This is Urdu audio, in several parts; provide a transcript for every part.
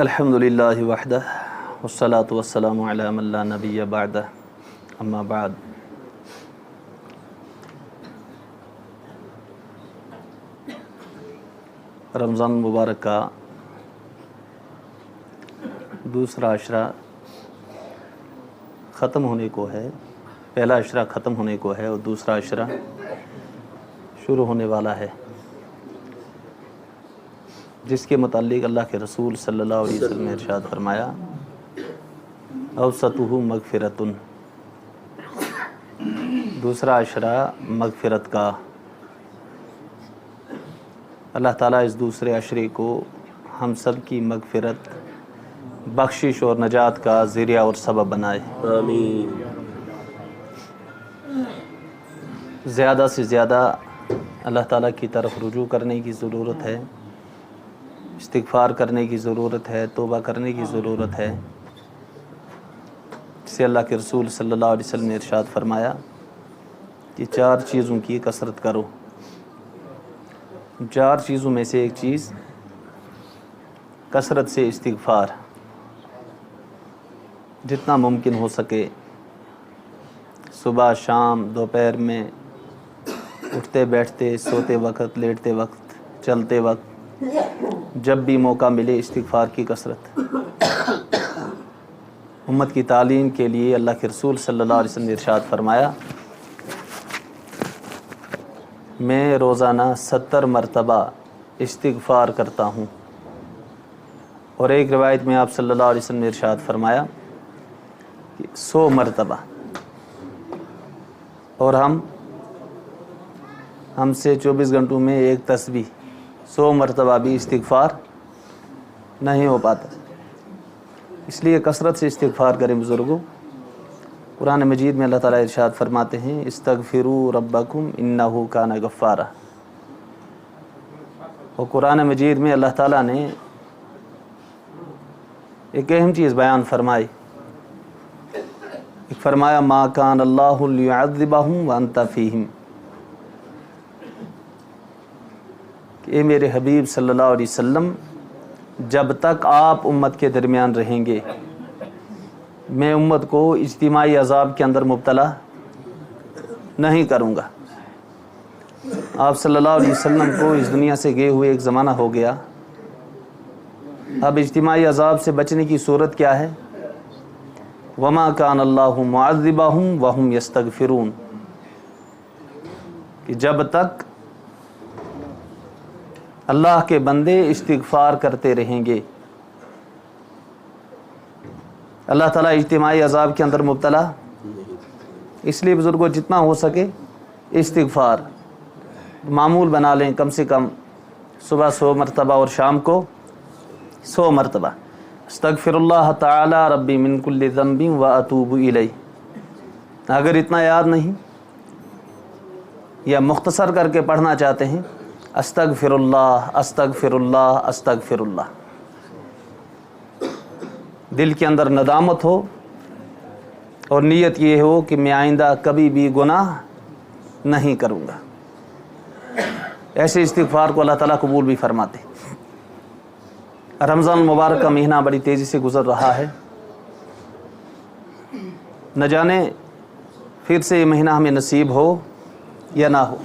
الحمدللہ وحدہ والصلاة والسلام علی من لا نبی بعدہ اما بعد۔ رمضان مبارک کا دوسرا عشرہ ختم ہونے کو ہے، پہلا عشرہ ختم ہونے کو ہے اور دوسرا عشرہ شروع ہونے والا ہے، جس کے متعلق اللہ کے رسول صلی اللہ علیہ وسلم نے ارشاد فرمایا اوسطہ مغفرۃ، دوسرا عشرہ مغفرت کا۔ اللہ تعالیٰ اس دوسرے عشرے کو ہم سب کی مغفرت، بخشش اور نجات کا ذریعہ اور سبب بنائے، آمین۔ زیادہ سے زیادہ اللہ تعالیٰ کی طرف رجوع کرنے کی ضرورت ہے، استغفار کرنے کی ضرورت ہے، توبہ کرنے کی ضرورت ہے، جسے اللہ کے رسول صلی اللہ علیہ وسلم نے ارشاد فرمایا کہ 4 چیزوں کی کثرت کرو۔ 4 چیزوں میں سے ایک چیز کثرت سے استغفار، جتنا ممکن ہو سکے صبح شام دوپہر میں، اٹھتے بیٹھتے، سوتے وقت، لیٹتے وقت، چلتے وقت، جب بھی موقع ملے استغفار کی کثرت۔ امت کی تعلیم کے لیے اللہ کے رسول صلی اللہ علیہ وسلم نے ارشاد فرمایا میں روزانہ 70 مرتبہ استغفار کرتا ہوں، اور ایک روایت میں آپ صلی اللہ علیہ وسلم نے ارشاد فرمایا کہ 100 مرتبہ، اور ہم سے 24 گھنٹوں میں ایک تسبیح 100 مرتبہ بھی استغفار نہیں ہو پاتا، اس لیے کثرت سے استغفار کریں بزرگوں۔ قرآن مجید میں اللہ تعالیٰ ارشاد فرماتے ہیں استغفروا ربکم انہ کان غفارا، اور قرآن مجید میں اللہ تعالیٰ نے ایک اہم چیز بیان فرمائی، ایک فرمایا ما کان اللہ لیعذبہم وانت فیہم، کہ اے میرے حبیب صلی اللہ علیہ وسلم جب تک آپ امت کے درمیان رہیں گے میں امت کو اجتماعی عذاب کے اندر مبتلا نہیں کروں گا۔ آپ صلی اللہ علیہ وسلم کو اس دنیا سے گئے ہوئے ایک زمانہ ہو گیا، اب اجتماعی عذاب سے بچنے کی صورت کیا ہے؟ وما کان اللہ معذبہم وہم یستغفرون، کہ جب تک اللہ کے بندے استغفار کرتے رہیں گے اللہ تعالیٰ اجتماعی عذاب کے اندر مبتلا۔ اس لیے بزرگوں جتنا ہو سکے استغفار معمول بنا لیں، کم سے کم صبح 100 مرتبہ اور شام کو 100 مرتبہ استغفر اللہ تعالی ربی من کل ذنب و اتوب الیہ۔ اگر اتنا یاد نہیں یا مختصر کر کے پڑھنا چاہتے ہیں استغفر اللہ استغفر اللہ استغفر اللہ، دل کے اندر ندامت ہو اور نیت یہ ہو کہ میں آئندہ کبھی بھی گناہ نہیں کروں گا، ایسے استغفار کو اللہ تعالیٰ قبول بھی فرماتے۔ رمضان مبارک کا مہینہ بڑی تیزی سے گزر رہا ہے، نہ جانے پھر سے یہ مہینہ ہمیں نصیب ہو یا نہ ہو۔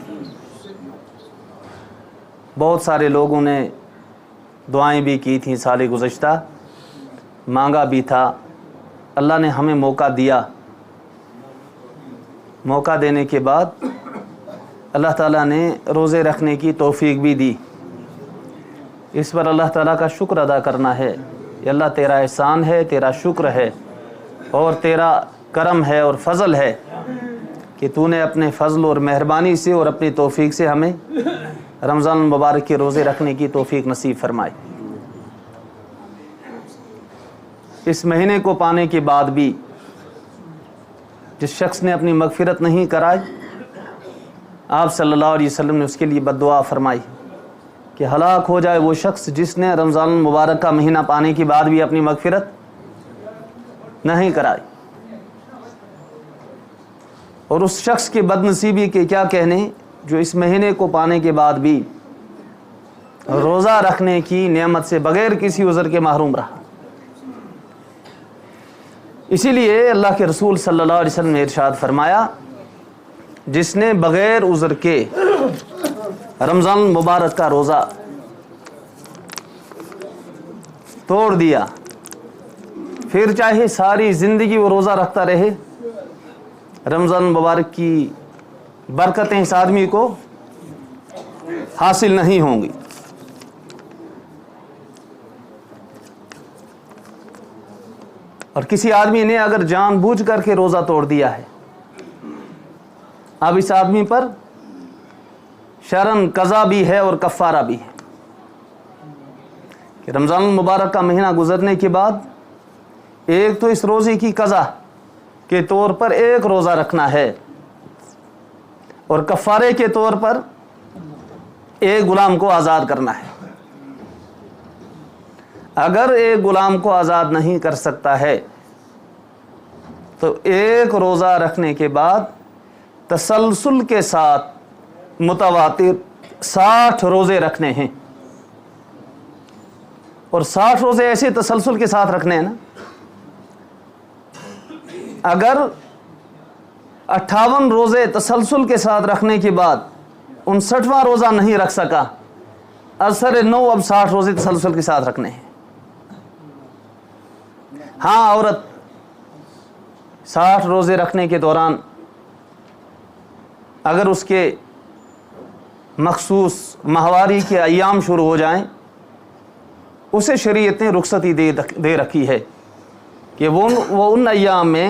بہت سارے لوگوں نے دعائیں بھی کی تھیں سال گزشتہ، مانگا بھی تھا، اللہ نے ہمیں موقع دیا، موقع دینے کے بعد اللہ تعالیٰ نے روزے رکھنے کی توفیق بھی دی، اس پر اللہ تعالیٰ کا شکر ادا کرنا ہے۔ یہ اللہ تیرا احسان ہے، تیرا شکر ہے اور تیرا کرم ہے اور فضل ہے کہ تو نے اپنے فضل اور مہربانی سے اور اپنی توفیق سے ہمیں رمضان المبارک کے روزے رکھنے کی توفیق نصیب فرمائی۔ اس مہینے کو پانے کے بعد بھی جس شخص نے اپنی مغفرت نہیں کرائی، آپ صلی اللہ علیہ وسلم نے اس کے لیے بد دعا فرمائی کہ ہلاک ہو جائے وہ شخص جس نے رمضان المبارک کا مہینہ پانے کے بعد بھی اپنی مغفرت نہیں کرائی، اور اس شخص کی بد نصیبی کے کیا کہنے جو اس مہینے کو پانے کے بعد بھی روزہ رکھنے کی نعمت سے بغیر کسی عذر کے محروم رہا۔ اسی لیے اللہ کے رسول صلی اللہ علیہ وسلم نے ارشاد فرمایا جس نے بغیر عذر کے رمضان مبارک کا روزہ توڑ دیا پھر چاہے ساری زندگی وہ روزہ رکھتا رہے رمضان مبارک کی برکتیں اس آدمی کو حاصل نہیں ہوں گی۔ اور کسی آدمی نے اگر جان بوجھ کر کے روزہ توڑ دیا ہے اب اس آدمی پر شرعاً قضا بھی ہے اور کفارہ بھی ہے کہ رمضان المبارک کا مہینہ گزرنے کے بعد ایک تو اس روزے کی قضا کے طور پر ایک روزہ رکھنا ہے اور کفارے کے طور پر ایک غلام کو آزاد کرنا ہے۔ اگر ایک غلام کو آزاد نہیں کر سکتا ہے تو ایک روزہ رکھنے کے بعد تسلسل کے ساتھ متواتر 60 روزے رکھنے ہیں، اور 60 روزے ایسے تسلسل کے ساتھ رکھنے ہیں نا، اگر 58 روزے تسلسل کے ساتھ رکھنے کے بعد 59واں روزہ نہیں رکھ سکا، اثر نو اب 60 روزے تسلسل کے ساتھ رکھنے ہیں۔ ہاں، عورت 60 روزے رکھنے کے دوران اگر اس کے مخصوص ماہواری کے ایام شروع ہو جائیں اسے شریعت نے رخصتی دے رکھی ہے کہ وہ ان ایام میں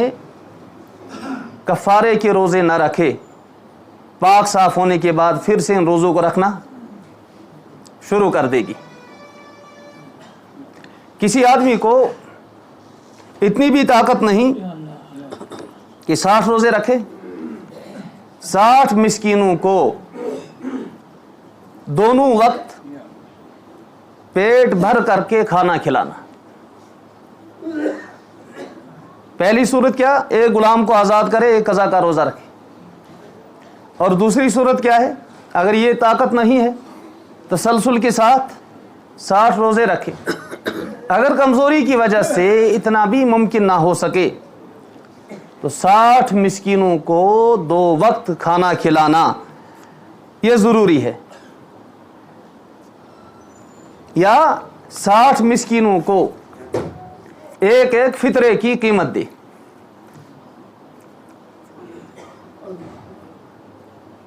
کفارے کے روزے نہ رکھے، پاک صاف ہونے کے بعد پھر سے ان روزوں کو رکھنا شروع کر دے گی۔ کسی آدمی کو اتنی بھی طاقت نہیں کہ 60 روزے رکھے، 60 مسکینوں کو دونوں وقت پیٹ بھر کر کے کھانا کھلانا۔ پہلی صورت کیا؟ ایک غلام کو آزاد کرے، ایک قضا کا روزہ رکھے۔ اور دوسری صورت کیا ہے؟ اگر یہ طاقت نہیں ہے تسلسل کے ساتھ 60 روزے رکھے۔ اگر کمزوری کی وجہ سے اتنا بھی ممکن نہ ہو سکے تو 60 مسکینوں کو 2 وقت کھانا کھلانا یہ ضروری ہے، یا 60 مسکینوں کو ایک ایک فطرے کی قیمت دے۔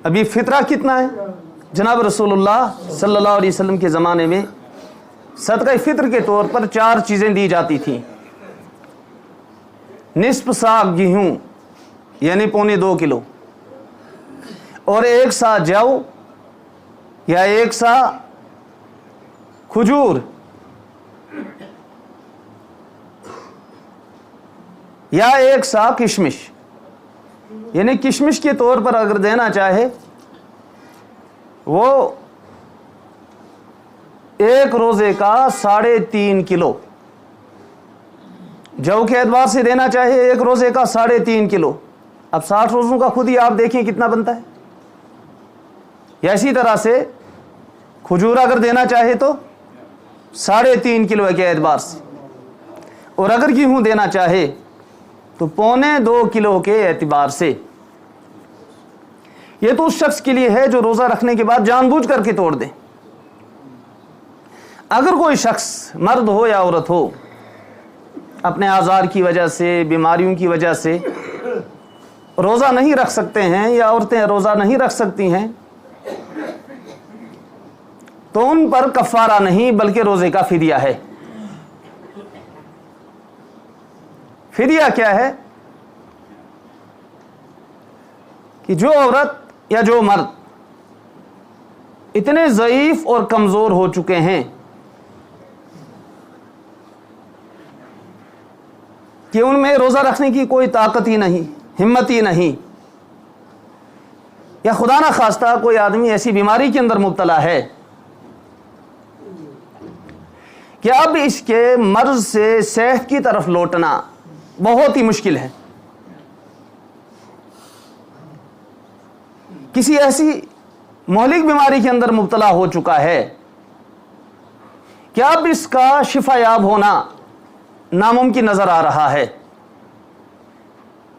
ابھی فطرہ کتنا ہے؟ جناب رسول اللہ صلی اللہ علیہ وسلم کے زمانے میں صدقہ فطر کے طور پر 4 چیزیں دی جاتی تھیں۔ نصف سا گیہوں یعنی 1.25 کلو، اور 1 سا جو یا 1 سا کھجور، یا 1 سا کشمش۔ یعنی کشمش کے طور پر اگر دینا چاہے وہ ایک روزے کا 3.5 کلو، جو کے اعتبار سے دینا چاہے ایک روزے کا 3.5 کلو۔ اب 60 روزوں کا خود ہی آپ دیکھیں کتنا بنتا ہے۔ یا اسی طرح سے کھجور اگر دینا چاہے تو 3.5 کلو کے اعتبار سے، اور اگر گیہوں دینا چاہے تو 1.25 کلو کے اعتبار سے۔ یہ تو اس شخص کے لیے ہے جو روزہ رکھنے کے بعد جان بوجھ کر کے توڑ دے۔ اگر کوئی شخص مرد ہو یا عورت ہو اپنے آزار کی وجہ سے، بیماریوں کی وجہ سے روزہ نہیں رکھ سکتے ہیں، یا عورتیں روزہ نہیں رکھ سکتی ہیں، تو ان پر کفارہ نہیں بلکہ روزے کا فدیہ ہے۔ فدیہ کیا ہے؟ کہ جو عورت یا جو مرد اتنے ضعیف اور کمزور ہو چکے ہیں کہ ان میں روزہ رکھنے کی کوئی طاقت ہی نہیں، ہمت ہی نہیں، یا خدا نہ خواستہ کوئی آدمی ایسی بیماری کے اندر مبتلا ہے کہ اب اس کے مرض سے صحت کی طرف لوٹنا بہت ہی مشکل ہے، کسی ایسی مہلک بیماری کے اندر مبتلا ہو چکا ہے کہ اب اس کا شفا یاب ہونا ناممکن نظر آ رہا ہے،